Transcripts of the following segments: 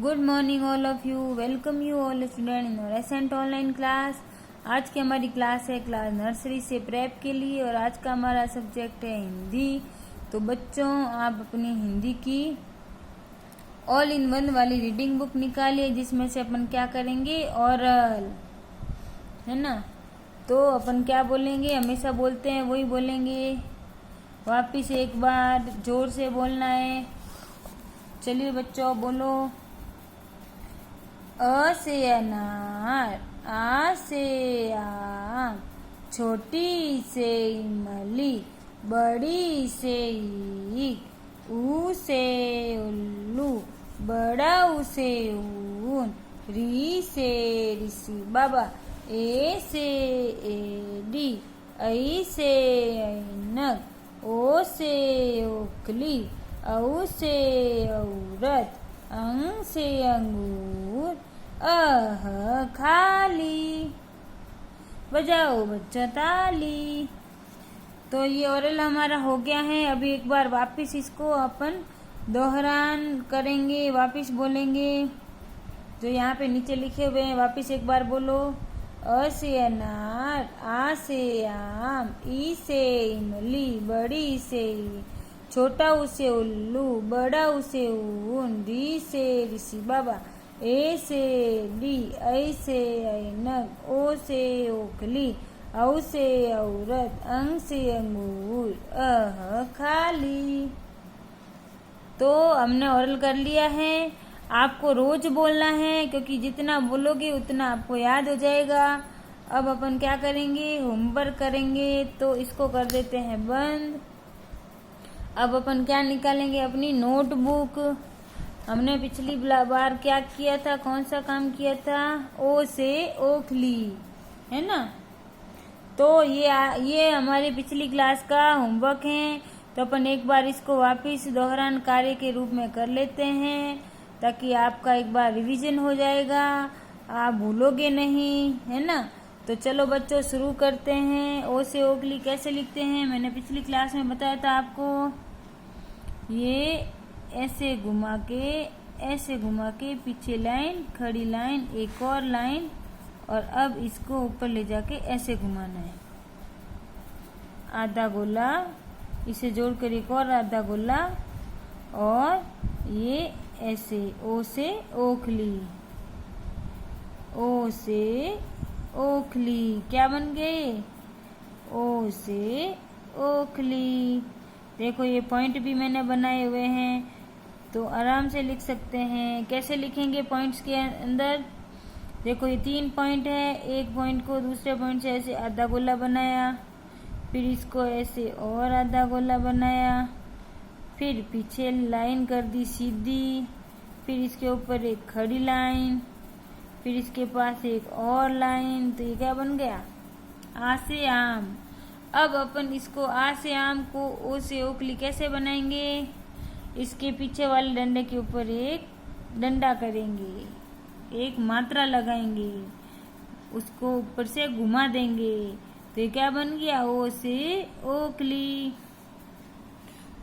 Good morning all of you. Welcome you all student in रेसेंट online class. आज की हमारी class है class nursery से प्रेप के लिए और आज का हमारा सब्जेक्ट है हिंदी। तो बच्चों, आप अपनी हिंदी की ऑल इन वन वाली रीडिंग बुक निकालिए जिसमें से अपन क्या करेंगे, ऑरल, है ना। तो अपन क्या बोलेंगे, हमेशा बोलते हैं वही बोलेंगे। वापिस एक बार जोर से बोलना है। चलिए बच्चों बोलो। अ से अनार, आ से आम, छोटी से इमली, बड़ी से ईख, ऊ से उल्लू, बड़ा ऊ से ऊन, री से ऋषि बाबा, ए से एडी, ऐ से ऐनक, ओ से ओखली, औ से औरत, अंग से अंगूर, अह खाली। बजाओ बच्चा ताली। तो ये ओरल हमारा हो गया है। अभी एक बार वापस इसको अपन दोहरान करेंगे, वापस बोलेंगे। जो यहाँ पे नीचे लिखे हुए हैं वापस एक बार बोलो। अ से अनार, आ से आम, ई से इमली, बड़ी से छोटा ऊ से उल्लू, बड़ा ऊ से ऊन, री से ऋषि बाबा, ए से डी, ऐ से ऐनक, ओ से ओखली, औ से औरत, अंग से अंगूर, अह खाली। तो हमने ओरल कर लिया है। आपको रोज बोलना है क्योंकि जितना बोलोगे उतना आपको याद हो जाएगा। अब अपन क्या करेंगे, होमवर्क करेंगे। तो इसको कर देते हैं बंद। अब अपन क्या निकालेंगे, अपनी नोटबुक। हमने पिछली बार क्या किया था, कौन सा काम किया था, ओ से ओखली, है ना। तो ये हमारी पिछली क्लास का होमवर्क है। तो अपन एक बार इसको वापस दोहरान कार्य के रूप में कर लेते हैं ताकि आपका एक बार रिवीजन हो जाएगा, आप भूलोगे नहीं, है ना। तो चलो बच्चों शुरू करते हैं। ओ से ओखली कैसे लिखते हैं मैंने पिछली क्लास में बताया था आपको। ये ऐसे घुमा के पीछे लाइन, खड़ी लाइन, एक और लाइन, और अब इसको ऊपर ले जाके ऐसे घुमाना है। आधा गोला, इसे जोड़कर एक और आधा गोला, और ये ऐसे ओ से ओखली, ओ से ओखली क्या बन गए, ओ से ओखली। देखो ये पॉइंट भी मैंने बनाए हुए हैं तो आराम से लिख सकते हैं। कैसे लिखेंगे पॉइंट्स के अंदर, देखो ये 3 पॉइंट है। एक पॉइंट को दूसरे पॉइंट से ऐसे आधा गोला बनाया, फिर इसको ऐसे और आधा गोला बनाया, फिर पीछे लाइन कर दी सीधी, फिर इसके ऊपर एक खड़ी लाइन, फिर इसके पास एक और लाइन। तो ये क्या बन गया, आ से आम। अब अपन इसको आ से आम को ओ से ओखली कैसे बनाएंगे, इसके पीछे वाले डंडे के ऊपर एक डंडा करेंगे, एक मात्रा लगाएंगे, उसको ऊपर से घुमा देंगे। तो ये क्या बन गया, ओ से ओखली।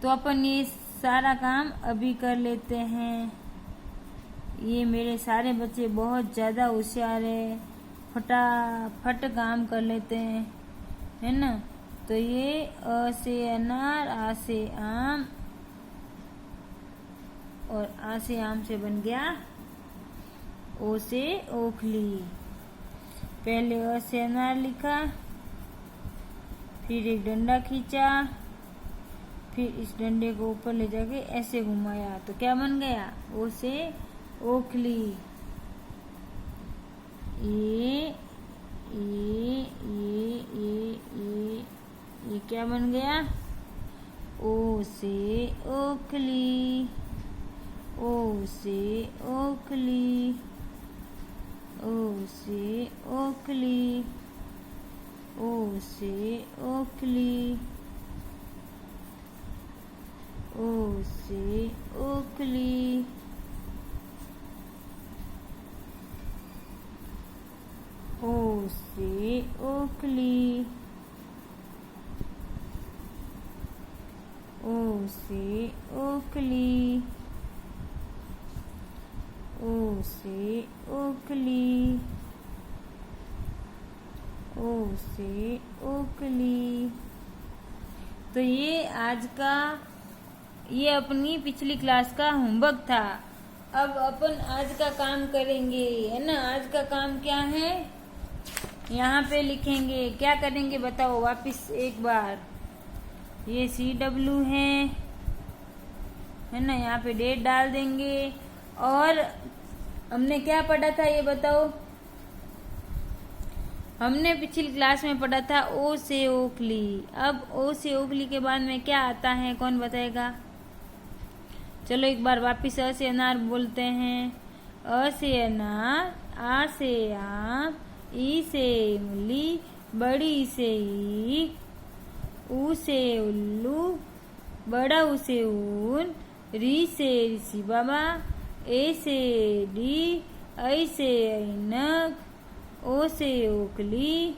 तो अपन ये सारा काम अभी कर लेते हैं। ये मेरे सारे बच्चे बहुत ज़्यादा होशियार है, फटाफट काम कर लेते हैं, है ना। तो ये अ से अनार, आ से आम, और आ से आम से बन गया ओ से ओखली। पहले अ से अनार लिखा, फिर एक डंडा खींचा, फिर इस डंडे को ऊपर ले जाके ऐसे घुमाया, तो क्या बन गया, ओ से ओखली। ये क्या बन गया, ओ से ओखली, ओ से ओखली, ओ से ओखली, ओ से ओखली, ओ से ओखली, ओ से ओखली, ओ से ओखली, ओ से ओखली, ओ से ओखली। तो ये अपनी पिछली क्लास का होमवर्क था। अब अपन आज का काम करेंगे, है ना। आज का काम क्या है, यहाँ पे लिखेंगे। क्या करेंगे बताओ वापिस एक बार। ये CW है ना, यहाँ पे डेट डाल देंगे। और हमने क्या पढ़ा था ये बताओ। हमने पिछली क्लास में पढ़ा था ओ से ओखली। अब ओ से ओखली के बाद में क्या आता है, कौन बताएगा। चलो एक बार वापिस अ से अनार बोलते हैं। अ से अनार, आ से आम, ई से इमली, बड़ी से ईख, ऊ से उल्लू, बड़ा ऊ से ऊन, री से ऋषि बाबा, ए से डी, ऐ से ऐनक, ओ से ओखली।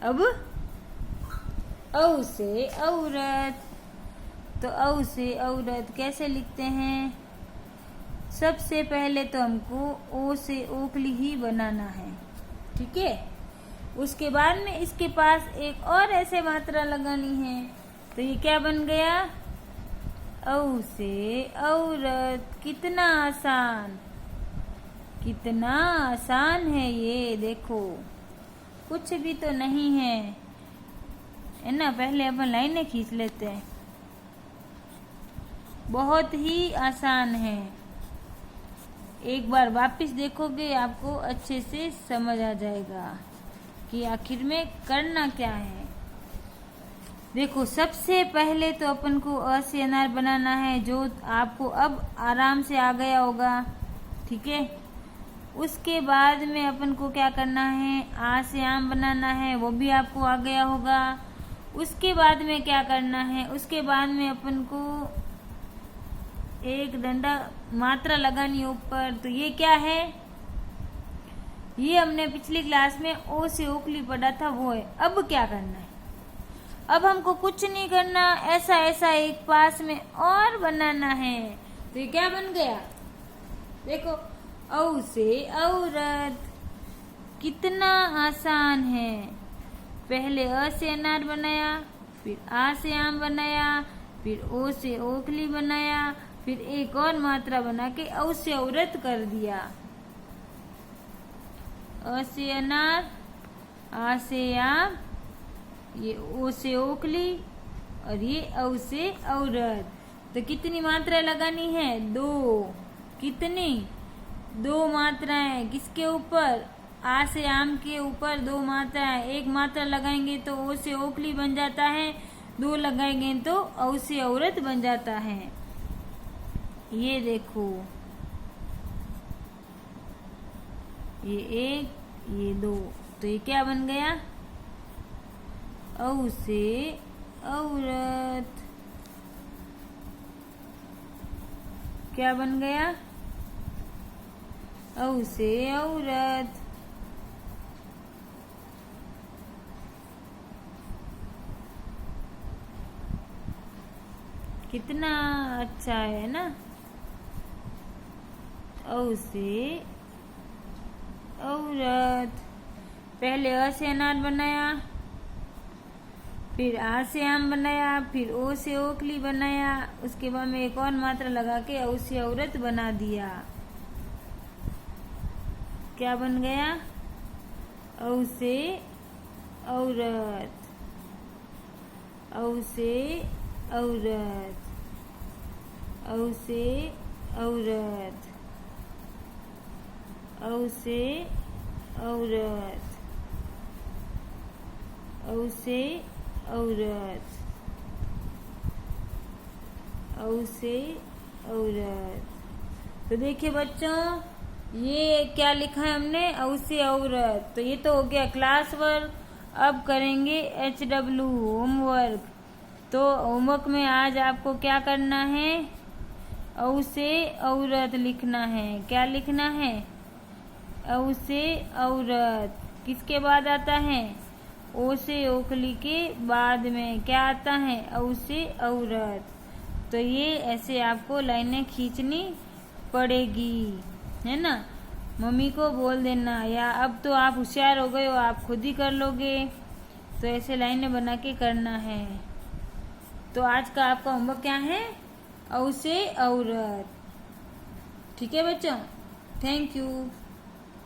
अब औ से औरत। तो औ से औरत कैसे लिखते हैं। सबसे पहले तो हमको ओ से ओखली ही बनाना है, ठीक है। उसके बाद में इसके पास एक और ऐसे मात्रा लगानी है। तो ये क्या बन गया, औ से औरत। कितना आसान, कितना आसान है ये, देखो कुछ भी तो नहीं है ना। पहले अपन लाइनें खींच लेते हैं। बहुत ही आसान है। एक बार वापस देखोगे आपको अच्छे से समझ आ जाएगा कि आखिर में करना क्या है। देखो सबसे पहले तो अपन को अ से अनार बनाना है, जो आपको अब आराम से आ गया होगा, ठीक है। उसके बाद में अपन को क्या करना है, आ से आम बनाना है, वो भी आपको आ गया होगा। उसके बाद में क्या करना है, उसके बाद में अपन को एक डंडा मात्रा लगानी है ऊपर। तो ये क्या है, ये हमने पिछली क्लास में ओ से ओखली पढ़ा था, वो है। अब क्या करना है, अब हमको कुछ नहीं करना, ऐसा ऐसा एक पास में और बनाना है। तो ये क्या बन गया, देखो औ से औरत। कितना आसान है। पहले अ से अनार बनाया, फिर आ से आम बनाया, फिर ओ से ओखली बनाया, फिर एक और मात्रा बना के औ से औरत कर दिया। अ से अनार, आ से आम, ये ओ से ओखली और ये औ से औरत। तो कितनी मात्राएं लगानी है, 2। कितनी, 2 मात्राएं। किसके ऊपर, आ से आम के ऊपर 2 मात्राएं। एक मात्रा लगाएंगे तो ओ से ओखली बन जाता है, 2 लगाएंगे तो औ से औरत बन जाता है। ये देखो, ये 1, ये 2। तो ये क्या बन गया, औ से औरत। क्या बन गया, औ से औरत। कितना अच्छा है ना। औ से औरत। पहले अ से अनार बनाया, फिर आ से आम बनाया, फिर ओ से ओखली बनाया, उसके बाद में एक और मात्रा लगा के औ से औरत बना दिया। क्या बन गया, औ से औरत। औ से औरत, औ से औरत, औ से औरत, औ से औरत, औ से औरत। तो देखिए बच्चों, ये क्या लिखा है हमने, औ से औरत। तो ये तो हो गया क्लास वर्क। अब करेंगे HW होमवर्क। तो होमवर्क में आज आपको क्या करना है, औ से औरत लिखना है। क्या लिखना है, औ से औरत। किसके बाद आता है, ओ से ओखली के बाद में क्या आता है, औ से औरत। तो ये ऐसे आपको लाइनें खींचनी पड़ेगी। है ना। मम्मी को बोल देना, या अब तो आप होशियार हो गए हो, आप खुद ही कर लोगे। तो ऐसे लाइनें बना के करना है। तो आज का आपका होमवर्क क्या है? औ से औरत। ठीक है बच्चों, थैंक यू।